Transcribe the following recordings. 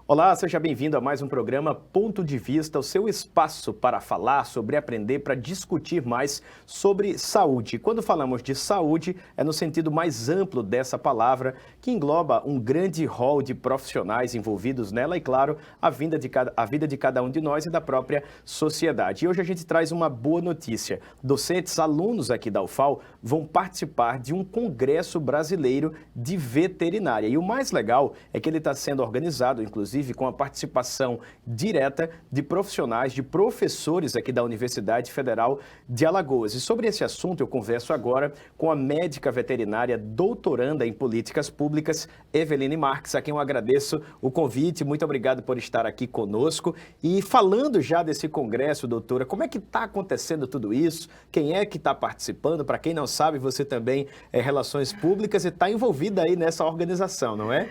Olá, seja bem-vindo a mais um programa Ponto de Vista, o seu espaço para falar, sobre aprender, para discutir mais sobre saúde. Quando falamos de saúde, é no sentido mais amplo dessa palavra, que engloba um grande rol de profissionais envolvidos nela e, claro, a vida de cada um de nós e da própria sociedade. E hoje a gente traz uma boa notícia. Docentes, alunos aqui da UFAL vão participar de um congresso brasileiro de veterinária. E o mais legal é que ele está sendo organizado, inclusive, com a participação direta de profissionais, de professores aqui da Universidade Federal de Alagoas. E sobre esse assunto eu converso agora com a médica veterinária doutoranda em políticas públicas, Eveline Marques, a quem eu agradeço o convite. Muito obrigado por estar aqui conosco. E falando já desse congresso, doutora, como é que está acontecendo tudo isso? Quem é que está participando? Para quem não sabe, você também é Relações Públicas e está envolvida aí nessa organização, não é?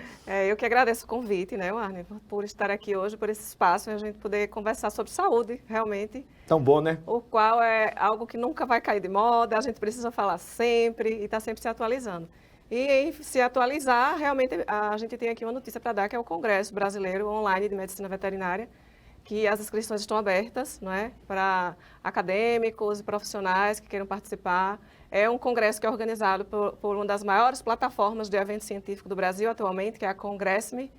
Eu que agradeço o convite, né, Warner, por estar aqui hoje, por esse espaço, e a gente poder conversar sobre saúde, realmente. Tão bom, né? O qual é algo que nunca vai cair de moda, a gente precisa falar sempre e está sempre se atualizando. E em se atualizar, realmente, a gente tem aqui uma notícia para dar, que é o Congresso Brasileiro Online de Medicina Veterinária, que as inscrições estão abertas, não é, para acadêmicos e profissionais que queiram participar. É um congresso que é organizado por uma das maiores plataformas de evento científico do Brasil atualmente, que é a Congress.me,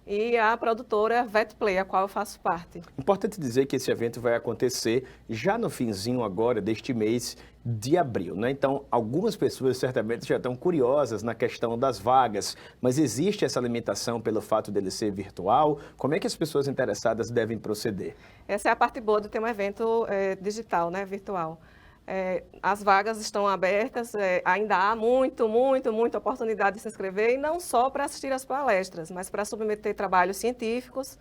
e a produtora VetPlay, a qual eu faço parte. Importante dizer que esse evento vai acontecer já no finzinho agora deste mês de abril, né? Então, algumas pessoas certamente já estão curiosas na questão das vagas, mas existe essa limitação pelo fato dele ser virtual? Como é que as pessoas interessadas devem proceder? Essa é a parte boa de ter um evento digital, né, virtual. As vagas estão abertas, ainda há muita oportunidade de se inscrever, e não só para assistir às palestras, mas para submeter trabalhos científicos,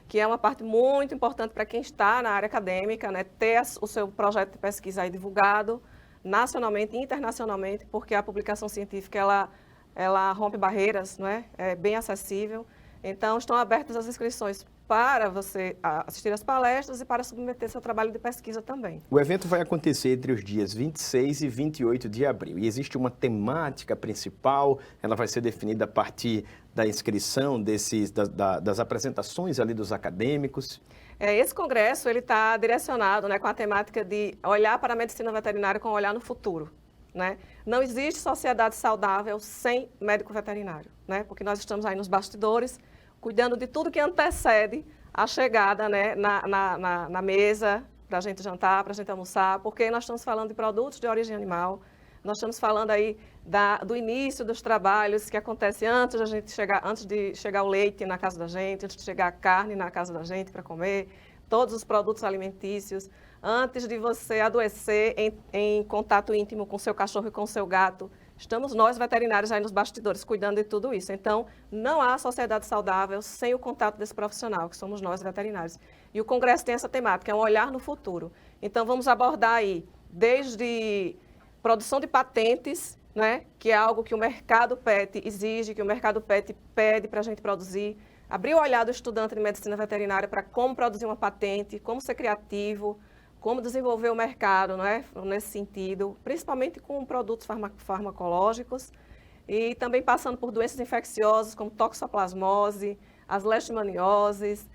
que é uma parte muito importante para quem está na área acadêmica, né, ter o seu projeto de pesquisa aí divulgado, nacionalmente e internacionalmente, porque a publicação científica, ela rompe barreiras, não é? É bem acessível. Então, estão abertas as inscrições para você assistir às palestras e para submeter seu trabalho de pesquisa também. O evento vai acontecer entre os dias 26 e 28 de abril. E existe uma temática principal, ela vai ser definida a partir da inscrição das apresentações ali dos acadêmicos. Esse congresso ele está direcionado, né, com a temática de olhar para a medicina veterinária com um olhar no futuro. Né? Não existe sociedade saudável sem médico veterinário, né? Porque nós estamos aí nos bastidores, cuidando de tudo que antecede a chegada, né, na mesa, para a gente jantar, para a gente almoçar, porque nós estamos falando de produtos de origem animal, nós estamos falando aí do início dos trabalhos que acontece antes de chegar o leite na casa da gente, antes de chegar a carne na casa da gente para comer, todos os produtos alimentícios, antes de você adoecer em contato íntimo com seu cachorro e com seu gato. Estamos nós, veterinários, aí nos bastidores, cuidando de tudo isso. Então, não há sociedade saudável sem o contato desse profissional, que somos nós, veterinários. E o Congresso tem essa temática, é um olhar no futuro. Então, vamos abordar aí, desde produção de patentes, né, que é algo que o mercado PET exige, que o mercado PET pede para a gente produzir. Abrir o olhar do estudante de medicina veterinária para como produzir uma patente, como ser criativo, como desenvolver o mercado, não é? Nesse sentido, principalmente com produtos farmacológicos, e também passando por doenças infecciosas como toxoplasmose, as leishmanioses,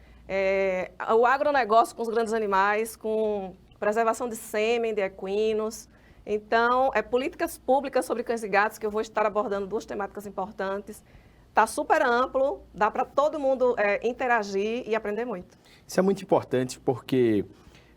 o agronegócio com os grandes animais, com preservação de sêmen de equinos. Então, políticas públicas sobre cães e gatos, que eu vou estar abordando duas temáticas importantes. Está super amplo, dá para todo mundo interagir e aprender muito. Isso é muito importante porque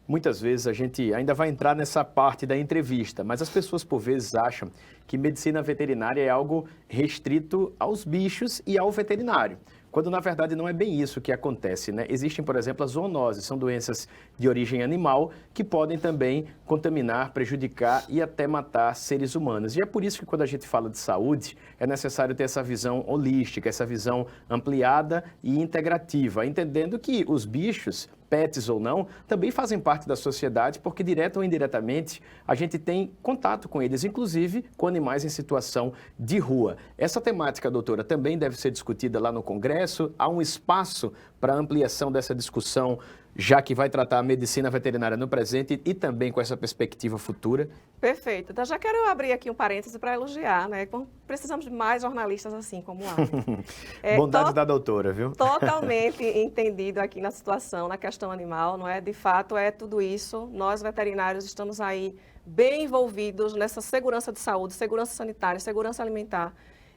muitas vezes a gente ainda vai entrar nessa parte da entrevista, mas as pessoas por vezes acham que medicina veterinária é algo restrito aos bichos e ao veterinário, quando na verdade não é bem isso que acontece, né? Existem, por exemplo, as zoonoses, são doenças de origem animal que podem também contaminar, prejudicar e até matar seres humanos. E é por isso que quando a gente fala de saúde, é necessário ter essa visão holística, essa visão ampliada e integrativa, entendendo que os bichos, pets ou não, também fazem parte da sociedade, porque direto ou indiretamente a gente tem contato com eles, inclusive com animais em situação de rua. Essa temática, doutora, também deve ser discutida lá no Congresso. Há um espaço para ampliação dessa discussão já que vai tratar a medicina veterinária no presente e também com essa perspectiva futura? Perfeito. Então, já quero abrir aqui um parêntese para elogiar, né? Precisamos de mais jornalistas assim como o Alan. Bondade da doutora, viu? Totalmente entendido aqui na situação, na questão animal, não é? De fato, é tudo isso. Nós, veterinários, estamos aí bem envolvidos nessa segurança de saúde, segurança sanitária, segurança alimentar.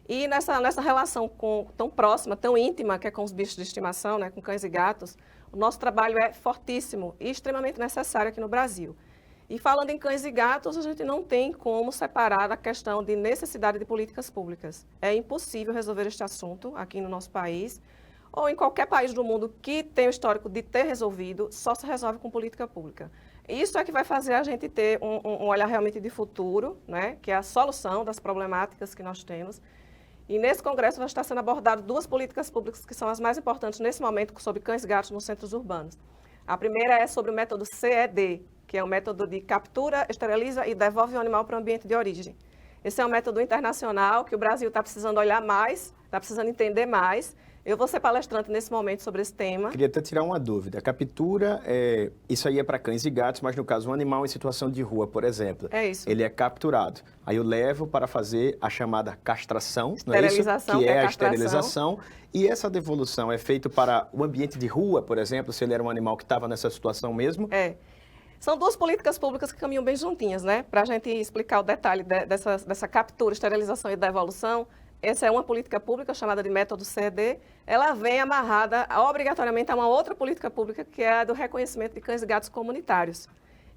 E nessa relação tão próxima, tão íntima, que é com os bichos de estimação, né? Com cães e gatos, o nosso trabalho é fortíssimo e extremamente necessário aqui no Brasil. E falando em cães e gatos, a gente não tem como separar a questão de necessidade de políticas públicas. É impossível resolver este assunto aqui no nosso país, ou em qualquer país do mundo que tenha o histórico de ter resolvido, só se resolve com política pública. Isso é que vai fazer a gente ter um olhar realmente de futuro, né? Que é a solução das problemáticas que nós temos. E nesse congresso vai estar sendo abordado 2 políticas públicas que são as mais importantes nesse momento sobre cães e gatos nos centros urbanos. A primeira é sobre o método CED, que é um método de captura, esteriliza e devolve o animal para o ambiente de origem. Esse é um método internacional que o Brasil está precisando olhar mais, está precisando entender mais. Eu vou ser palestrante nesse momento sobre esse tema. Queria até tirar uma dúvida. A captura, isso aí é para cães e gatos, mas no caso um animal em situação de rua, por exemplo. É isso. Ele é capturado. Aí eu levo para fazer a chamada castração, esterilização, não é isso? Que é a castração. esterilização. E essa devolução é feita para o ambiente de rua, por exemplo, se ele era um animal que estava nessa situação mesmo? São 2 políticas públicas que caminham bem juntinhas, né? Para a gente explicar o detalhe dessa captura, esterilização e devolução. Essa é uma política pública chamada de método CED. Ela vem amarrada obrigatoriamente a uma outra política pública, que é a do reconhecimento de cães e gatos comunitários.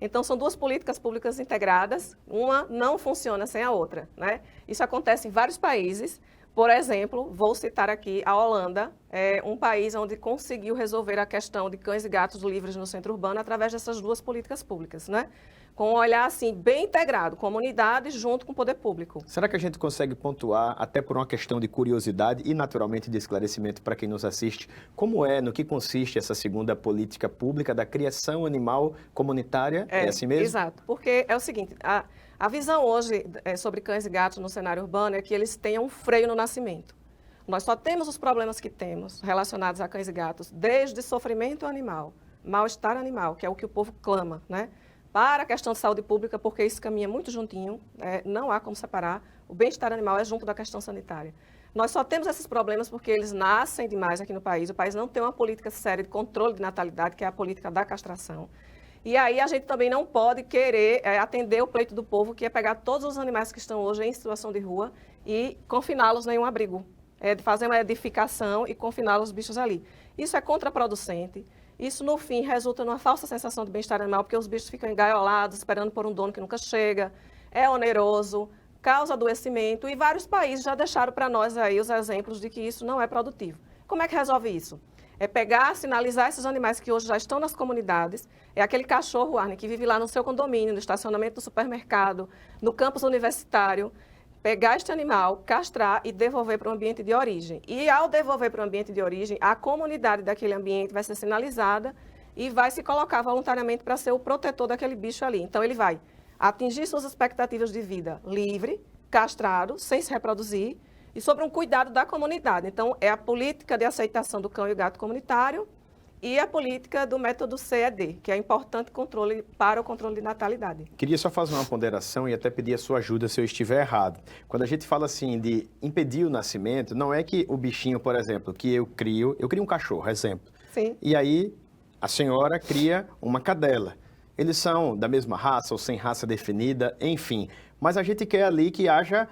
Então, são 2 políticas públicas integradas, uma não funciona sem a outra, né? Isso acontece em vários países. Por exemplo, vou citar aqui a Holanda, é um país onde conseguiu resolver a questão de cães e gatos livres no centro urbano através dessas 2 políticas públicas, né? Com um olhar assim bem integrado, comunidade junto com o poder público. Será que a gente consegue pontuar, até por uma questão de curiosidade e naturalmente de esclarecimento para quem nos assiste, no que consiste essa segunda política pública da criação animal comunitária? É assim mesmo? Exato, porque é o seguinte, a visão hoje sobre cães e gatos no cenário urbano é que eles tenham um freio no nascimento. Nós só temos os problemas que temos relacionados a cães e gatos, desde sofrimento animal, mal-estar animal, que é o que o povo clama, né? Para a questão de saúde pública, porque isso caminha muito juntinho, não há como separar. O bem-estar animal é junto da questão sanitária. Nós só temos esses problemas porque eles nascem demais aqui no país. O país não tem uma política séria de controle de natalidade, que é a política da castração. E aí a gente também não pode querer atender o pleito do povo, que é pegar todos os animais que estão hoje em situação de rua e confiná-los em um abrigo. De fazer uma edificação e confinar os bichos ali. Isso é contraproducente. Isso, no fim, resulta numa falsa sensação de bem-estar animal, porque os bichos ficam engaiolados, esperando por um dono que nunca chega. É oneroso, causa adoecimento, e vários países já deixaram para nós aí os exemplos de que isso não é produtivo. Como é que resolve isso? É pegar, sinalizar esses animais que hoje já estão nas comunidades. É aquele cachorro, Arne, que vive lá no seu condomínio, no estacionamento do supermercado, no campus universitário. Pegar este animal, castrar e devolver para o ambiente de origem. E ao devolver para o ambiente de origem, a comunidade daquele ambiente vai ser sinalizada e vai se colocar voluntariamente para ser o protetor daquele bicho ali. Então, ele vai atingir suas expectativas de vida livre, castrado, sem se reproduzir, e sobre um cuidado da comunidade. Então, é a política de aceitação do cão e gato comunitário e a política do método CED, que é importante para o controle de natalidade. Queria só fazer uma ponderação e até pedir a sua ajuda se eu estiver errado. Quando a gente fala assim de impedir o nascimento, não é que o bichinho, por exemplo, que eu crio um cachorro, exemplo. Sim. E aí a senhora cria uma cadela. Eles são da mesma raça ou sem raça definida, enfim. Mas a gente quer ali que haja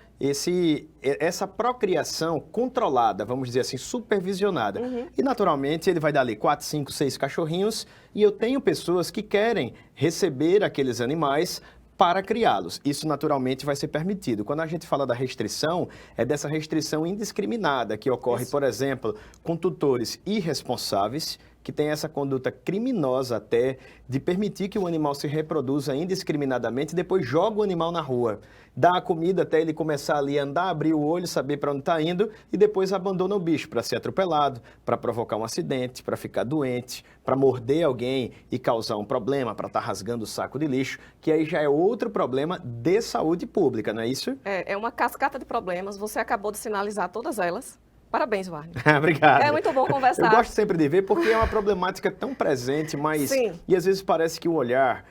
essa procriação controlada, vamos dizer assim, supervisionada. Uhum. E, naturalmente, ele vai dar ali 4, 5, 6 cachorrinhos e eu tenho pessoas que querem receber aqueles animais para criá-los. Isso, naturalmente, vai ser permitido. Quando a gente fala da restrição, é dessa restrição indiscriminada que ocorre, por exemplo, com tutores irresponsáveis, que tem essa conduta criminosa até de permitir que o animal se reproduza indiscriminadamente e depois joga o animal na rua. Dá a comida até ele começar ali a andar, abrir o olho, saber para onde está indo e depois abandona o bicho para ser atropelado, para provocar um acidente, para ficar doente, para morder alguém e causar um problema, para estar rasgando o saco de lixo, que aí já é outro problema de saúde pública, não é isso? É uma cascata de problemas. Você acabou de sinalizar todas elas. Parabéns, Warner. Obrigado. É muito bom conversar. Eu gosto sempre de ver porque é uma problemática tão presente, mas... Sim. E às vezes parece que o olhar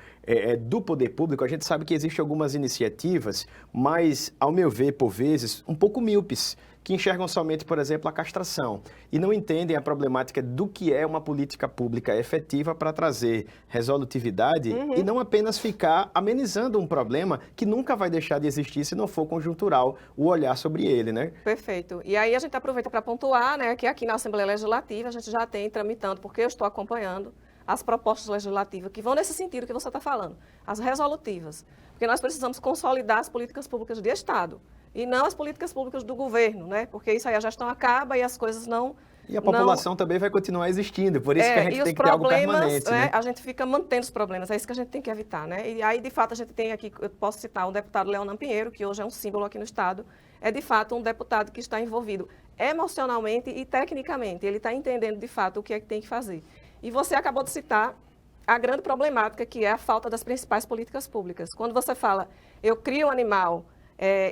do poder público, a gente sabe que existem algumas iniciativas, mas, ao meu ver, por vezes, um pouco míopes, que enxergam somente, por exemplo, a castração e não entendem a problemática do que é uma política pública efetiva para trazer resolutividade e não apenas ficar amenizando um problema que nunca vai deixar de existir se não for conjuntural o olhar sobre ele, né? Perfeito. E aí a gente aproveita para pontuar, né, que aqui na Assembleia Legislativa a gente já tem tramitando, porque eu estou acompanhando as propostas legislativas que vão nesse sentido que você está falando, as resolutivas, porque nós precisamos consolidar as políticas públicas de Estado e não as políticas públicas do governo, né? Porque isso aí a gestão acaba e as coisas não... E a população também vai continuar existindo, por isso que a gente tem que ter algo permanente, né? A gente fica mantendo os problemas, é isso que a gente tem que evitar, né? E aí, de fato, a gente tem aqui, eu posso citar o deputado Leonan Pinheiro, que hoje é um símbolo aqui no Estado, é de fato um deputado que está envolvido emocionalmente e tecnicamente, ele está entendendo de fato o que é que tem que fazer. E você acabou de citar a grande problemática, que é a falta das principais políticas públicas. Quando você fala, eu crio um animal...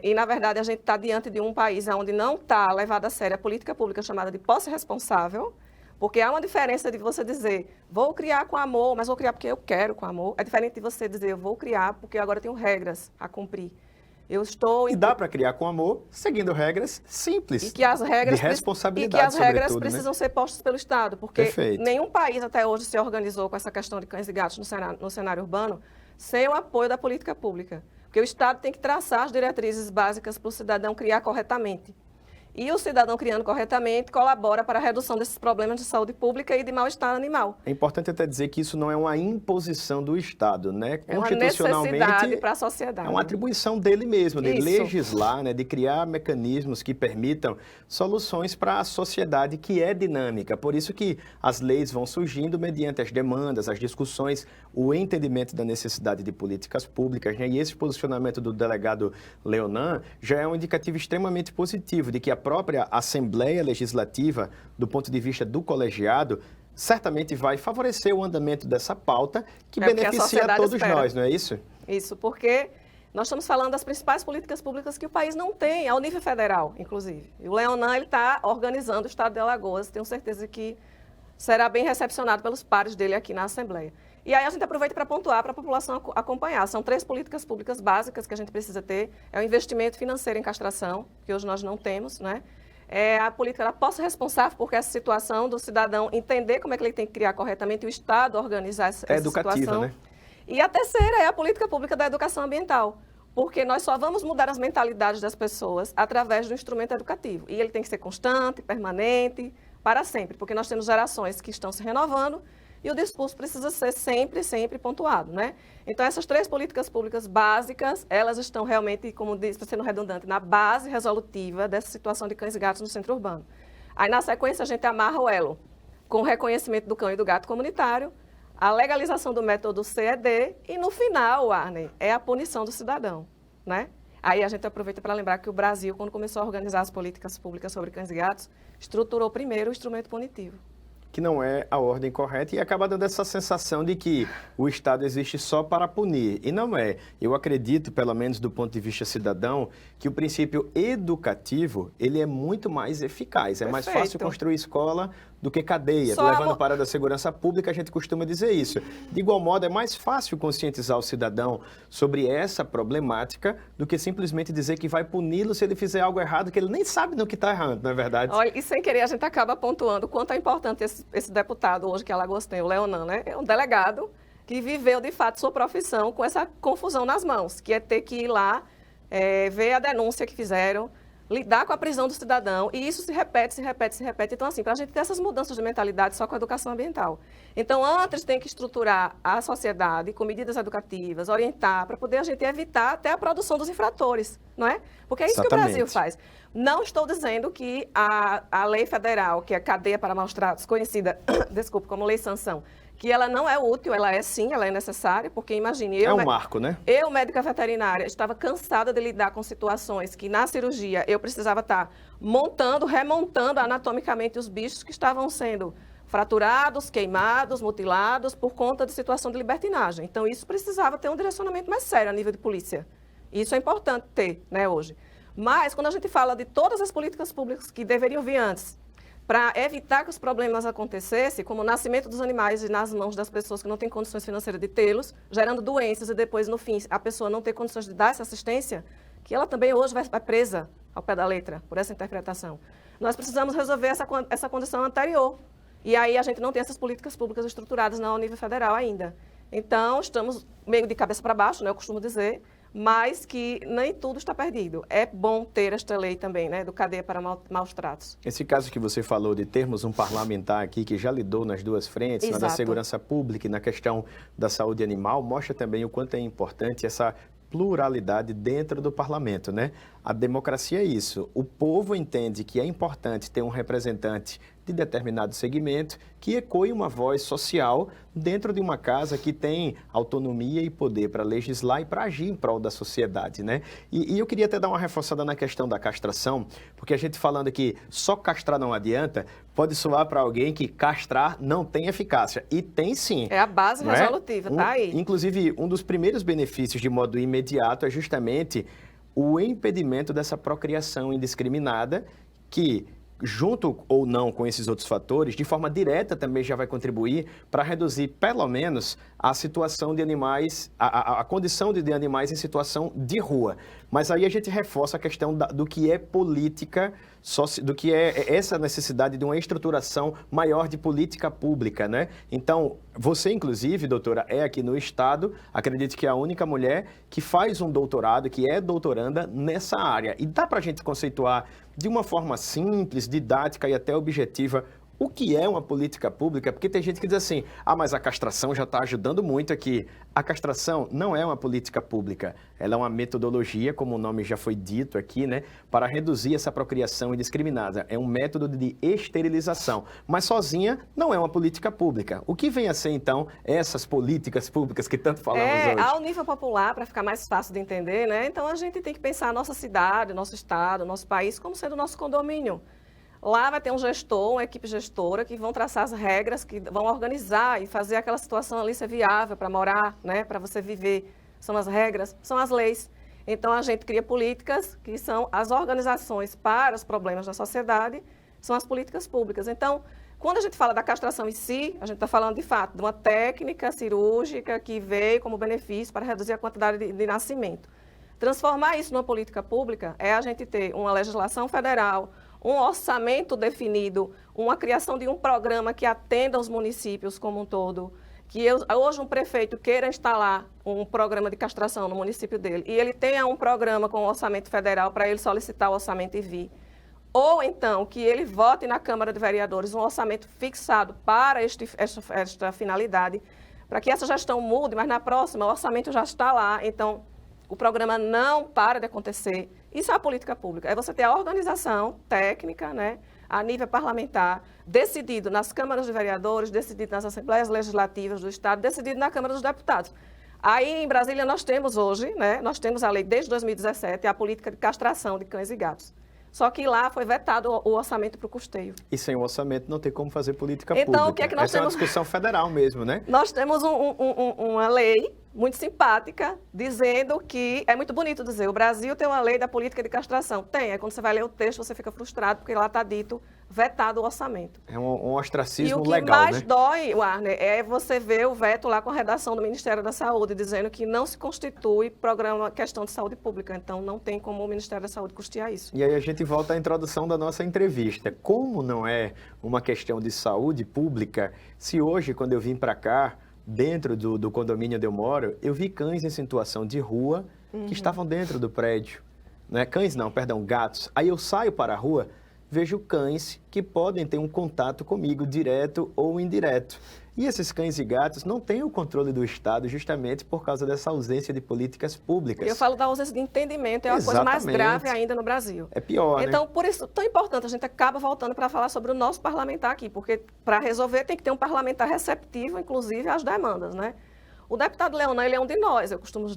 e, na verdade, a gente está diante de um país onde não está levada a sério a política pública chamada de posse responsável, porque há uma diferença de você dizer, vou criar com amor, mas vou criar porque eu quero com amor. É diferente de você dizer, eu vou criar porque agora eu tenho regras a cumprir. Eu estou... E dá para criar com amor, seguindo regras simples, e que as regras de responsabilidade, e que as regras sobretudo, precisam né? ser postas pelo Estado, porque Perfeito. nenhum país até hoje se organizou com essa questão de cães e gatos no cenário urbano sem o apoio da política pública. Porque o Estado tem que traçar as diretrizes básicas para o cidadão criar corretamente. E o cidadão criando corretamente colabora para a redução desses problemas de saúde pública e de mal-estar animal. É importante até dizer que isso não é uma imposição do Estado, né? É uma Constitucionalmente, necessidade para a sociedade. é uma atribuição dele mesmo, de Isso. legislar, né? De criar mecanismos que permitam soluções para a sociedade que é dinâmica. Por isso que as leis vão surgindo mediante as demandas, as discussões, o entendimento da necessidade de políticas públicas, né? E esse posicionamento do delegado Leonan já é um indicativo extremamente positivo de que a própria Assembleia Legislativa, do ponto de vista do colegiado, certamente vai favorecer o andamento dessa pauta que beneficia a todos nós, não é isso? Isso, porque nós estamos falando das principais políticas públicas que o país não tem, ao nível federal, inclusive. E o Leonan está organizando o Estado de Alagoas, tenho certeza que será bem recepcionado pelos pares dele aqui na Assembleia. E aí a gente aproveita para pontuar para a população acompanhar. São 3 políticas públicas básicas que a gente precisa ter. É o investimento financeiro em castração, que hoje nós não temos, né? É a política da posse responsável, porque essa situação do cidadão entender como é que ele tem que criar corretamente, o Estado organizar essa situação. Né? E a terceira é a política pública da educação ambiental, porque nós só vamos mudar as mentalidades das pessoas através do instrumento educativo. E ele tem que ser constante, permanente, para sempre, porque nós temos gerações que estão se renovando e o discurso precisa ser sempre, sempre pontuado, né? Então, essas 3 políticas públicas básicas, elas estão realmente, como disse, sendo redundante, na base resolutiva dessa situação de cães e gatos no centro urbano. Aí, na sequência, a gente amarra o elo com o reconhecimento do cão e do gato comunitário, a legalização do método CED e, no final, Arney, é a punição do cidadão, né? Aí a gente aproveita para lembrar que o Brasil, quando começou a organizar as políticas públicas sobre cães e gatos, estruturou primeiro o instrumento punitivo. Que não é a ordem correta e acaba dando essa sensação de que o Estado existe só para punir. E não é. Eu acredito, pelo menos do ponto de vista cidadão, que o princípio educativo, ele é muito mais eficaz. É mais fácil construir escola do que cadeia. Levando para a segurança pública, a gente costuma dizer isso. De igual modo, é mais fácil conscientizar o cidadão sobre essa problemática do que simplesmente dizer que vai puni-lo se ele fizer algo errado, que ele nem sabe no que está errando, não é verdade? Olha, e sem querer a gente acaba pontuando o quanto é importante esse deputado hoje que Alagoas tem, o Leonan, né? É um delegado que viveu, de fato, sua profissão com essa confusão nas mãos, que é ter que ir lá, ver a denúncia que fizeram, lidar com a prisão do cidadão, e isso se repete, se repete, se repete. Então, assim, para a gente ter essas mudanças de mentalidade só com a educação ambiental. Então, antes tem que estruturar a sociedade com medidas educativas, orientar, para poder a gente evitar até a produção dos infratores, não é? Porque é isso que o Brasil faz. Não estou dizendo que a lei federal, que é a cadeia para maus-tratos, conhecida, desculpe, como lei sanção, que ela não é útil, ela é sim, ela é necessária, porque imagine... É um marco, né? Eu, médica veterinária, estava cansada de lidar com situações que na cirurgia eu precisava estar montando, remontando anatomicamente os bichos que estavam sendo fraturados, queimados, mutilados por conta de situação de libertinagem. Então, isso precisava ter um direcionamento mais sério a nível de polícia. Isso é importante ter, né, hoje. Mas, quando a gente fala de todas as políticas públicas que deveriam vir antes, para evitar que os problemas acontecessem, como o nascimento dos animais nas mãos das pessoas que não têm condições financeiras de tê-los, gerando doenças e depois, no fim, a pessoa não ter condições de dar essa assistência, que ela também hoje vai presa ao pé da letra por essa interpretação. Nós precisamos resolver essa condição anterior. E aí a gente não tem essas políticas públicas estruturadas ao nível federal ainda. Então, estamos meio de cabeça para baixo, né, eu costumo dizer, mas que nem tudo está perdido. É bom ter esta lei também, né, do cadeia para maus tratos. Esse caso que você falou de termos um parlamentar aqui que já lidou nas duas frentes, na da segurança pública e na questão da saúde animal, mostra também o quanto é importante essa pluralidade dentro do parlamento, né? A democracia é isso. O povo entende que é importante ter um representante de determinado segmento que ecoe uma voz social dentro de uma casa que tem autonomia e poder para legislar e para agir em prol da sociedade, né? E eu queria até dar uma reforçada na questão da castração, porque a gente falando que só castrar não adianta, pode soar para alguém que castrar não tem eficácia. E tem sim. É a base resolutiva, tá aí. Inclusive, um dos primeiros benefícios de modo imediato é justamente o impedimento dessa procriação indiscriminada que, junto ou não com esses outros fatores, de forma direta também já vai contribuir para reduzir, pelo menos, a situação de animais, a condição de animais em situação de rua. Mas aí a gente reforça a questão do que é política, do que é essa necessidade de uma estruturação maior de política pública, né? Então, você, inclusive, doutora, é aqui no Estado, acredito que é a única mulher que faz um doutorado, que é doutoranda nessa área. E dá para a gente conceituar de uma forma simples, didática e até objetiva o que é uma política pública, porque tem gente que diz assim, mas a castração já está ajudando muito aqui. A castração não é uma política pública, ela é uma metodologia, como o nome já foi dito aqui, né, para reduzir essa procriação indiscriminada. É um método de esterilização, mas sozinha não é uma política pública. O que vem a ser, então, essas políticas públicas que tanto falamos hoje? Ao nível popular, para ficar mais fácil de entender, né, então a gente tem que pensar a nossa cidade, nosso estado, nosso país como sendo o nosso condomínio. Lá vai ter um gestor, uma equipe gestora, que vão traçar as regras, que vão organizar e fazer aquela situação ali ser viável para morar, né, para você viver. São as regras, são as leis. Então, a gente cria políticas que são as organizações para os problemas da sociedade, são as políticas públicas. Então, quando a gente fala da castração em si, a gente está falando, de fato, de uma técnica cirúrgica que veio como benefício para reduzir a quantidade de nascimento. Transformar isso numa política pública é a gente ter uma legislação federal, um orçamento definido, uma criação de um programa que atenda aos municípios como um todo, que hoje um prefeito queira instalar um programa de castração no município dele e ele tenha um programa com orçamento federal para ele solicitar o orçamento e vir. Ou então que ele vote na Câmara de Vereadores um orçamento fixado para esta finalidade, para que essa gestão mude, mas na próxima o orçamento já está lá, então o programa não para de acontecer. Isso é a política pública, é você ter a organização técnica, né, a nível parlamentar, decidido nas câmaras de vereadores, decidido nas assembleias legislativas do Estado, decidido na Câmara dos Deputados. Aí em Brasília nós temos hoje, né, nós temos a lei desde 2017, a política de castração de cães e gatos. Só que lá foi vetado o orçamento para o custeio. E sem o orçamento não tem como fazer política pública. Então, o que é que nós temos? É uma discussão federal mesmo, né? Nós temos uma lei muito simpática, dizendo que, é muito bonito dizer, o Brasil tem uma lei da política de castração. Tem, quando você vai ler o texto, você fica frustrado, porque lá está dito, vetado o orçamento. É um ostracismo legal, né? E o que mais dói, Warner, é você ver o veto lá com a redação do Ministério da Saúde, dizendo que não se constitui programa questão de saúde pública. Então, não tem como o Ministério da Saúde custear isso. E aí a gente volta à introdução da nossa entrevista. Como não é uma questão de saúde pública, se hoje, quando eu vim para cá, dentro do condomínio onde eu moro, eu vi cães em situação de rua que estavam dentro do prédio. Não é cães não, perdão, gatos. Aí eu saio para a rua, vejo cães que podem ter um contato comigo, direto ou indireto. E esses cães e gatos não têm o controle do Estado justamente por causa dessa ausência de políticas públicas. Eu falo da ausência de entendimento, é uma coisa mais grave ainda no Brasil. É pior, então, né? Por isso, tão importante, a gente acaba voltando para falar sobre o nosso parlamentar aqui, porque para resolver tem que ter um parlamentar receptivo, inclusive, às demandas, né? O deputado Leonan, ele é um de nós, eu costumo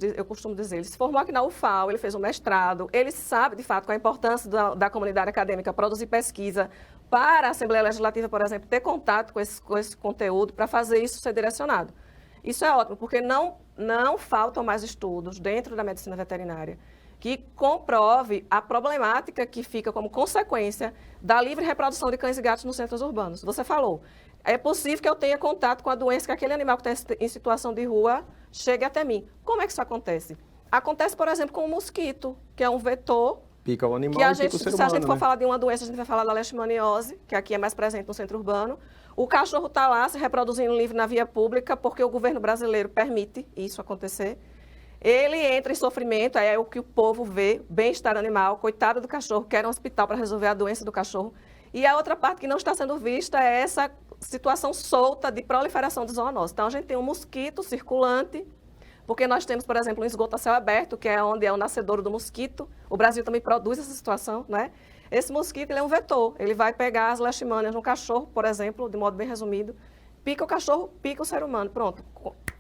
dizer. Ele se formou aqui na UFAL, ele fez um mestrado, ele sabe, de fato, qual a importância da comunidade acadêmica produzir pesquisa para a Assembleia Legislativa, por exemplo, ter contato com esse conteúdo para fazer isso ser direcionado. Isso é ótimo, porque não faltam mais estudos dentro da medicina veterinária que comprove a problemática que fica como consequência da livre reprodução de cães e gatos nos centros urbanos. Você falou, é possível que eu tenha contato com a doença que aquele animal que está em situação de rua chegue até mim. Como é que isso acontece? Acontece, por exemplo, com o mosquito, que é um vetor. Pica o animal Que a e gente, pica o ser se a humano, gente for né? falar de uma doença, a gente vai falar da leishmaniose, que aqui é mais presente no centro urbano. O cachorro está lá se reproduzindo livre na via pública, porque o governo brasileiro permite isso acontecer. Ele entra em sofrimento, aí é o que o povo vê, bem-estar animal, coitado do cachorro, quer um hospital para resolver a doença do cachorro. E a outra parte que não está sendo vista é essa situação solta de proliferação de zoonose. Então, a gente tem um mosquito circulante, porque nós temos, por exemplo, um esgoto a céu aberto, que é onde é o nascedouro do mosquito. O Brasil também produz essa situação, né? Esse mosquito, ele é um vetor. Ele vai pegar as leishmanias no cachorro, por exemplo, de modo bem resumido. Pica o cachorro, pica o ser humano. Pronto,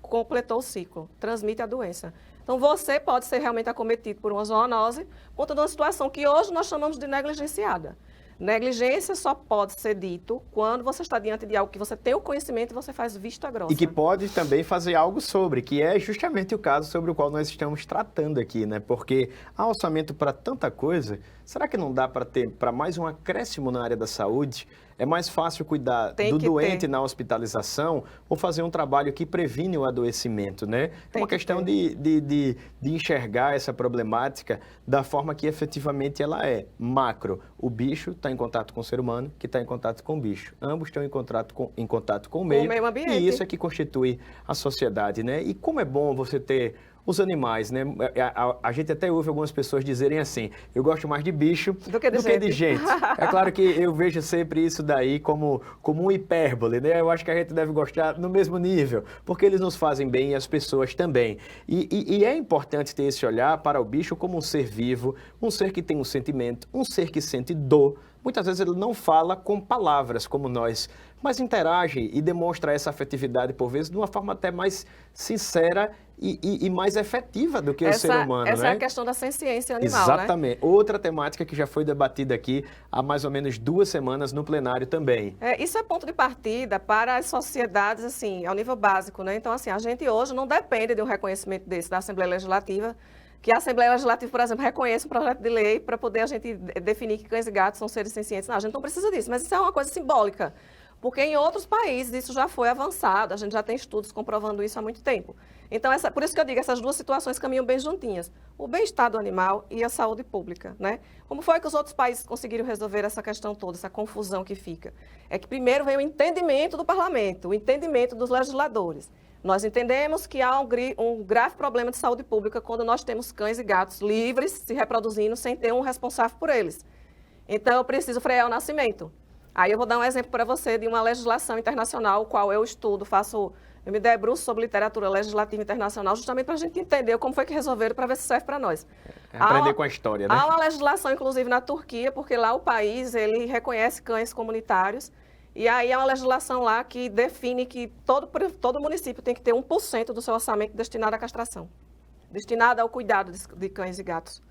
completou o ciclo. Transmite a doença. Então, você pode ser realmente acometido por uma zoonose por conta de uma situação que hoje nós chamamos de negligenciada. Negligência só pode ser dito quando você está diante de algo que você tem o conhecimento e você faz vista grossa. E que pode também fazer algo sobre, que é justamente o caso sobre o qual nós estamos tratando aqui, né? Porque há orçamento para tanta coisa, será que não dá para ter para mais um acréscimo na área da saúde? É mais fácil cuidar do doente na hospitalização ou fazer um trabalho que previne o adoecimento, né? É uma questão de enxergar essa problemática da forma que efetivamente ela é. Macro, o bicho está em contato com o ser humano, que está em contato com o bicho. Ambos estão em contato com o meio ambiente. E isso é que constitui a sociedade, né? E como é bom você ter os animais, né? A gente até ouve algumas pessoas dizerem assim, eu gosto mais de bicho do que de gente. É claro que eu vejo sempre isso daí como um hipérbole, né? Eu acho que a gente deve gostar no mesmo nível, porque eles nos fazem bem e as pessoas também. E é importante ter esse olhar para o bicho como um ser vivo, um ser que tem um sentimento, um ser que sente dor. Muitas vezes ele não fala com palavras como nós, mas interage e demonstra essa afetividade, por vezes, de uma forma até mais sincera e mais efetiva do que o ser humano, essa né? é a questão da senciência animal, Exatamente. Né? Outra temática que já foi debatida aqui há mais ou menos 2 semanas no plenário também. Isso é ponto de partida para as sociedades, assim, ao nível básico, né? Então, assim, a gente hoje não depende de um reconhecimento desse da Assembleia Legislativa, que a Assembleia Legislativa, por exemplo, reconheça um projeto de lei para poder a gente definir que cães e gatos são seres sencientes. Não, a gente não precisa disso, mas isso é uma coisa simbólica, porque em outros países isso já foi avançado, a gente já tem estudos comprovando isso há muito tempo. Então, por isso que eu digo, essas duas situações caminham bem juntinhas, o bem-estar do animal e a saúde pública, né? Como foi que os outros países conseguiram resolver essa questão toda, essa confusão que fica? É que primeiro veio o entendimento do parlamento, o entendimento dos legisladores. Nós entendemos que há um grave problema de saúde pública quando nós temos cães e gatos livres se reproduzindo sem ter um responsável por eles. Então, eu preciso frear o nascimento. Aí eu vou dar um exemplo para você de uma legislação internacional, qual eu estudo, eu me debruço sobre literatura legislativa internacional, justamente para a gente entender como foi que resolveram, para ver se serve para nós. Aprender com a história, né? Há uma legislação, inclusive, na Turquia, porque lá o país, ele reconhece cães comunitários, e aí há uma legislação lá que define que todo município tem que ter 1% do seu orçamento destinado à castração, destinado ao cuidado de cães e gatos.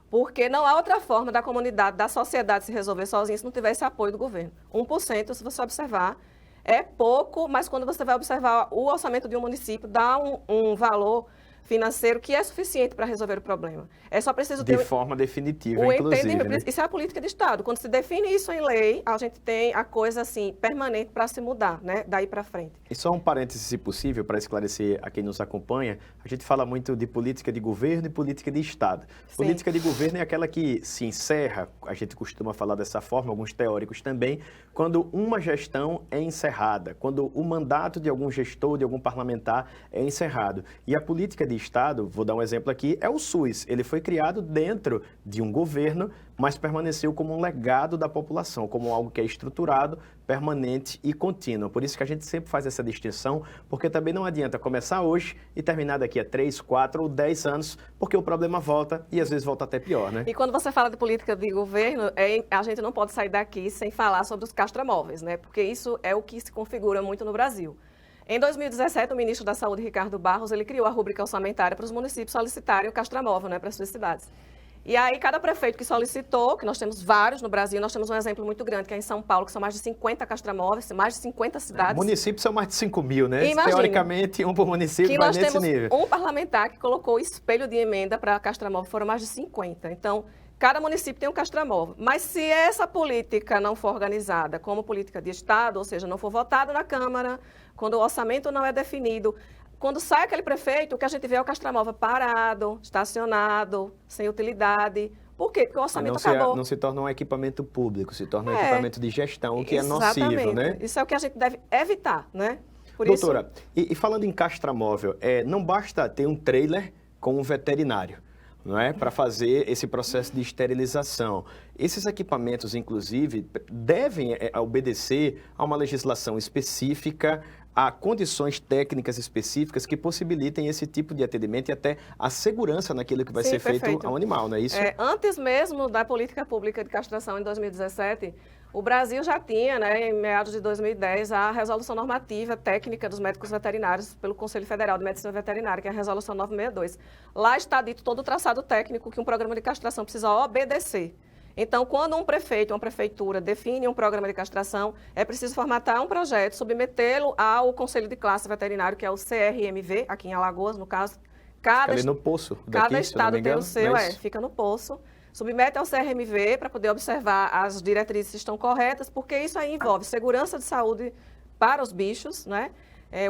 Porque não há outra forma da comunidade, da sociedade se resolver sozinha se não tiver esse apoio do governo. 1%, se você observar, é pouco, mas quando você vai observar o orçamento de um município, dá um valor financeiro que é suficiente para resolver o problema. É só preciso ter... De forma definitiva, inclusive, né? Isso é a política de Estado. Quando se define isso em lei, a gente tem a coisa, assim, permanente para se mudar, né? Daí para frente. E só um parêntese, se possível, para esclarecer a quem nos acompanha, a gente fala muito de política de governo e política de Estado. Sim. Política de governo é aquela que se encerra, a gente costuma falar dessa forma, alguns teóricos também, quando uma gestão é encerrada, quando o mandato de algum gestor, de algum parlamentar é encerrado. E a política de Estado, vou dar um exemplo aqui, é o SUS. Ele foi criado dentro de um governo, mas permaneceu como um legado da população, como algo que é estruturado, permanente e contínuo. Por isso que a gente sempre faz essa distinção, porque também não adianta começar hoje e terminar daqui a 3, 4 ou 10 anos, porque o problema volta e às vezes volta até pior, né? E quando você fala de política de governo, a gente não pode sair daqui sem falar sobre os castramóveis, né? Porque isso é o que se configura muito no Brasil. Em 2017, o ministro da Saúde, Ricardo Barros, ele criou a rúbrica orçamentária para os municípios solicitarem o castramóvel, né, para as suas cidades. E aí, cada prefeito que solicitou, que nós temos vários no Brasil, nós temos um exemplo muito grande, que é em São Paulo, que são mais de 50 castramóveis, mais de 50 cidades. Municípios são mais de 5 mil, né? Imagine, teoricamente, um por município vai nesse nível. Um parlamentar que colocou espelho de emenda para castramóvel, foram mais de 50. Então, cada município tem um castramóvel. Mas se essa política não for organizada como política de Estado, ou seja, não for votada na Câmara, quando o orçamento não é definido, quando sai aquele prefeito, o que a gente vê é o castramóvel parado, estacionado, sem utilidade. Por quê? Porque o orçamento acabou. Não se torna um equipamento público, se torna um equipamento de gestão, o que é nocivo, né? Isso é o que a gente deve evitar, né? Doutora, e falando em castramóvel, não basta ter um trailer com um veterinário, não é? Para fazer esse processo de esterilização. Esses equipamentos, inclusive, devem obedecer a uma legislação específica, a condições técnicas específicas que possibilitem esse tipo de atendimento e até a segurança naquilo que vai ser feito ao animal, não é isso? Antes mesmo da política pública de castração em 2017, o Brasil já tinha, né, em meados de 2010, a resolução normativa técnica dos médicos veterinários pelo Conselho Federal de Medicina Veterinária, que é a resolução 962. Lá está dito todo o traçado técnico que um programa de castração precisa obedecer. Então, quando um prefeito, uma prefeitura define um programa de castração, é preciso formatar um projeto, submetê-lo ao Conselho de Classe Veterinário, que é o CRMV, aqui em Alagoas, no caso. Fica ali no poço daqui, cada estado tem o seu, fica no poço. Submete ao CRMV para poder observar as diretrizes se estão corretas, porque isso aí envolve segurança de saúde para os bichos, né?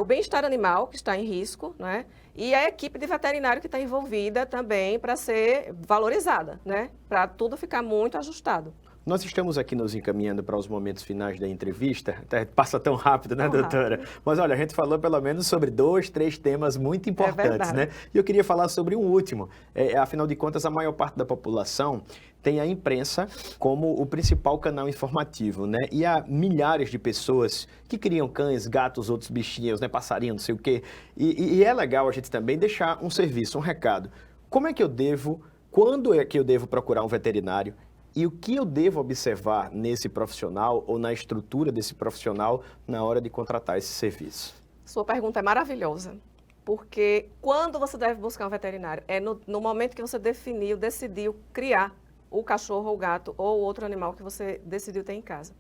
O bem-estar animal, que está em risco, né? E a equipe de veterinário que está envolvida também para ser valorizada, né? Para tudo ficar muito ajustado. Nós estamos aqui nos encaminhando para os momentos finais da entrevista, até passa tão rápido, né, doutora? Mas olha, a gente falou pelo menos sobre 2, 3 temas muito importantes, né? E eu queria falar sobre um último. Afinal de contas, a maior parte da população tem a imprensa como o principal canal informativo, né? E há milhares de pessoas que criam cães, gatos, outros bichinhos, né? Passarinho, não sei o quê. E é legal a gente também deixar um serviço, um recado. Como é que eu devo, quando é que eu devo procurar um veterinário? E o que eu devo observar nesse profissional ou na estrutura desse profissional na hora de contratar esse serviço? Sua pergunta é maravilhosa, porque quando você deve buscar um veterinário? É no momento que você decidiu criar o cachorro, ou o gato ou outro animal que você decidiu ter em casa.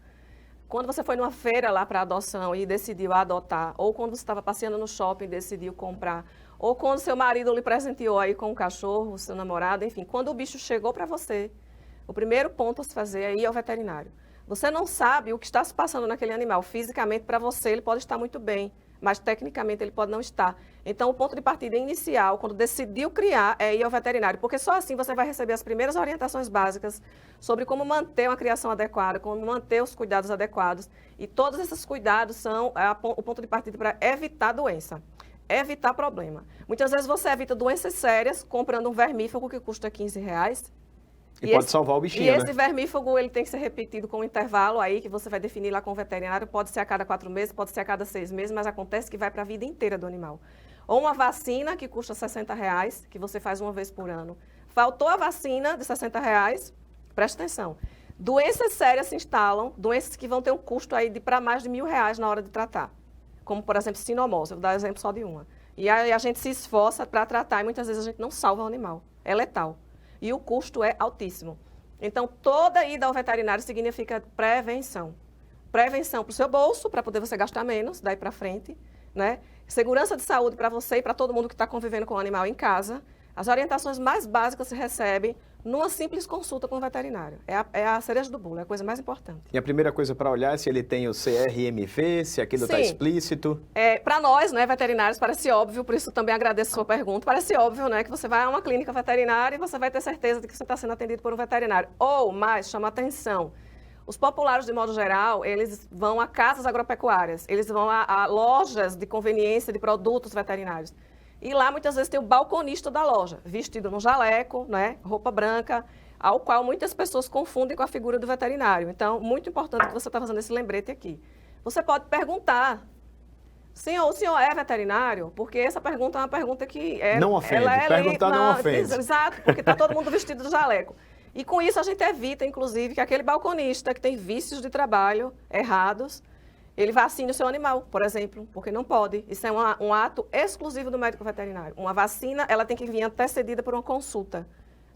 Quando você foi numa feira lá para adoção e decidiu adotar, ou quando você estava passeando no shopping e decidiu comprar, ou quando seu marido lhe presenteou aí com um cachorro, seu namorado, enfim, quando o bicho chegou para você, o primeiro ponto a se fazer é ir ao veterinário. Você não sabe o que está se passando naquele animal. Fisicamente, para você, ele pode estar muito bem, mas tecnicamente ele pode não estar. Então, o ponto de partida inicial, quando decidiu criar, é ir ao veterinário, porque só assim você vai receber as primeiras orientações básicas sobre como manter uma criação adequada, como manter os cuidados adequados. E todos esses cuidados são o ponto de partida para evitar doença, evitar problema. Muitas vezes você evita doenças sérias comprando um vermífugo que custa R$15. E pode salvar o bichinho, né? E esse vermífugo, ele tem que ser repetido com um intervalo aí, que você vai definir lá com o veterinário. Pode ser a cada 4 meses, pode ser a cada 6 meses, mas acontece que vai para a vida inteira do animal. Ou uma vacina que custa R$60, que você faz uma vez por ano. Faltou a vacina de R$60, presta atenção. Doenças sérias se instalam, doenças que vão ter um custo aí de para mais de R$1.000 na hora de tratar. Como, por exemplo, sinomose, eu vou dar exemplo só de uma. E aí a gente se esforça para tratar e muitas vezes a gente não salva o animal. É letal. E o custo é altíssimo. Então, toda ida ao veterinário significa prevenção. Prevenção para o seu bolso, para poder você gastar menos, daí para frente, né? Segurança de saúde para você e para todo mundo que está convivendo com o animal em casa. As orientações mais básicas se recebem numa simples consulta com o veterinário. É a cereja do bolo, é a coisa mais importante. E a primeira coisa para olhar é se ele tem o CRMV, se aquilo está explícito. Para nós, né, veterinários, parece óbvio, por isso também agradeço a sua pergunta, parece óbvio, né, que você vai a uma clínica veterinária e você vai ter certeza de que você está sendo atendido por um veterinário. Ou, mais, chama atenção, os populares, de modo geral, eles vão a casas agropecuárias, eles vão a lojas de conveniência de produtos veterinários. E lá, muitas vezes, tem o balconista da loja, vestido num jaleco, né, roupa branca, ao qual muitas pessoas confundem com a figura do veterinário. Então, muito importante que você está fazendo esse lembrete aqui. Você pode perguntar, o senhor é veterinário? Porque essa pergunta é uma pergunta que... não ofende, perguntar não ofende. Exato, porque está todo mundo vestido de jaleco. E com isso a gente evita, inclusive, que aquele balconista que tem vícios de trabalho errados, ele vacine o seu animal, por exemplo, porque não pode. Isso é um ato exclusivo do médico veterinário. Uma vacina, ela tem que vir antecedida por uma consulta.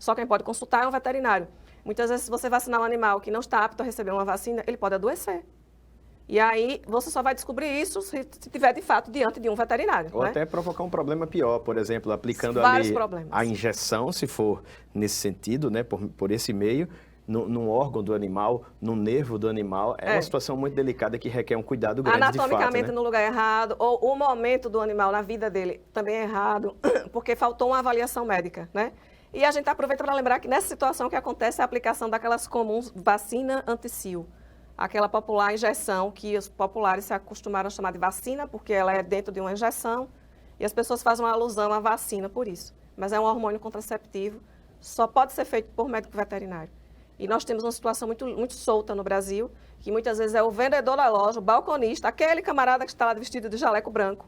Só quem pode consultar é um veterinário. Muitas vezes, se você vacinar um animal que não está apto a receber uma vacina, ele pode adoecer. E aí, você só vai descobrir isso se estiver, de fato, diante de um veterinário. Ou né? até provocar um problema pior, por exemplo, aplicando Vários ali problemas. a injeção, se for nesse sentido, né, por esse meio, num órgão do animal, num nervo do animal. É uma situação muito delicada que requer um cuidado grande, de fato, Anatomicamente né? no lugar errado, ou o momento do animal na vida dele também é errado, porque faltou uma avaliação médica, né? E a gente aproveita para lembrar que nessa situação que acontece a aplicação daquelas comuns vacina anti-sil. Aquela popular injeção que os populares se acostumaram a chamar de vacina, porque ela é dentro de uma injeção, e as pessoas fazem uma alusão à vacina por isso. Mas é um hormônio contraceptivo, só pode ser feito por médico veterinário. E nós temos uma situação muito solta no Brasil, que muitas vezes é o vendedor da loja, o balconista, aquele camarada que está lá vestido de jaleco branco,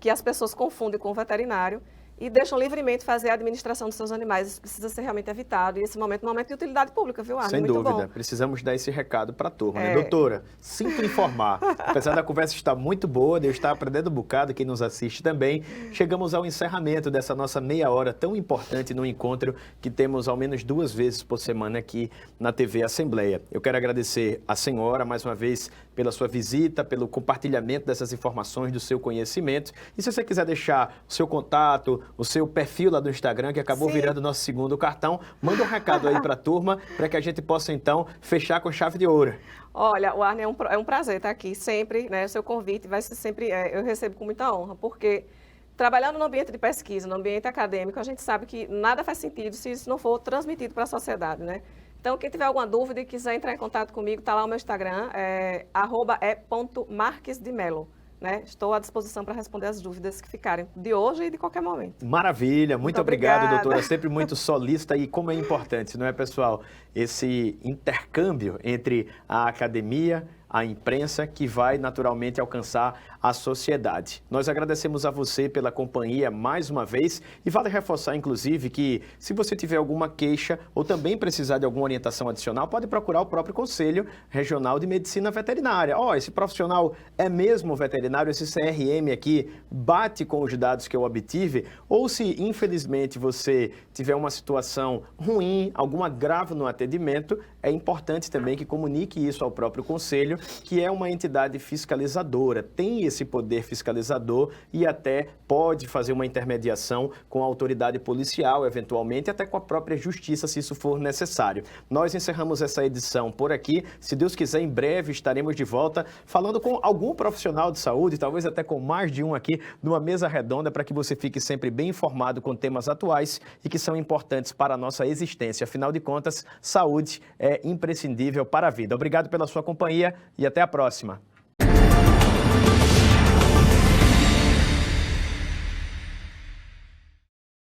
que as pessoas confundem com o veterinário, e deixam livremente fazer a administração dos seus animais. Isso precisa ser realmente evitado. E esse momento é um momento de utilidade pública, viu, Arne? Sem muito dúvida. bom. Precisamos dar esse recado para a turma, né? Doutora, sinto informar. Apesar da conversa estar muito boa, de eu estar aprendendo um bocado, quem nos assiste também, chegamos ao encerramento dessa nossa meia hora tão importante no encontro que temos ao menos 2 vezes por semana aqui na TV Assembleia. Eu quero agradecer a senhora, mais uma vez, pela sua visita, pelo compartilhamento dessas informações, do seu conhecimento. E se você quiser deixar o seu contato, o seu perfil lá do Instagram, que acabou virando nosso segundo cartão, manda um recado aí para a turma, para que a gente possa, então, fechar com chave de ouro. Olha, o Arne, é um prazer estar aqui sempre, né? O seu convite vai ser sempre, eu recebo com muita honra, porque trabalhando no ambiente de pesquisa, no ambiente acadêmico, a gente sabe que nada faz sentido se isso não for transmitido para a sociedade, né? Então, quem tiver alguma dúvida e quiser entrar em contato comigo, está lá o meu Instagram, @e.marquesdemelo. Né? Estou à disposição para responder as dúvidas que ficarem de hoje e de qualquer momento. Maravilha, muito obrigado, obrigada. doutora. Sempre muito solícita e como é importante, não é, pessoal? Esse intercâmbio entre a academia, a imprensa, que vai naturalmente alcançar a sociedade. Nós agradecemos a você pela companhia mais uma vez e vale reforçar, inclusive, que se você tiver alguma queixa ou também precisar de alguma orientação adicional, pode procurar o próprio Conselho Regional de Medicina Veterinária. Esse profissional é mesmo veterinário, esse CRM aqui bate com os dados que eu obtive, ou se infelizmente você tiver uma situação ruim, algum agravo no atendimento, é importante também que comunique isso ao próprio Conselho, que é uma entidade fiscalizadora, tem esse poder fiscalizador e até pode fazer uma intermediação com a autoridade policial, eventualmente, até com a própria justiça, se isso for necessário. Nós encerramos essa edição por aqui. Se Deus quiser, em breve estaremos de volta falando com algum profissional de saúde, talvez até com mais de um aqui, numa mesa redonda, para que você fique sempre bem informado com temas atuais e que são importantes para a nossa existência. Afinal de contas, saúde é imprescindível para a vida. Obrigado pela sua companhia e até a próxima.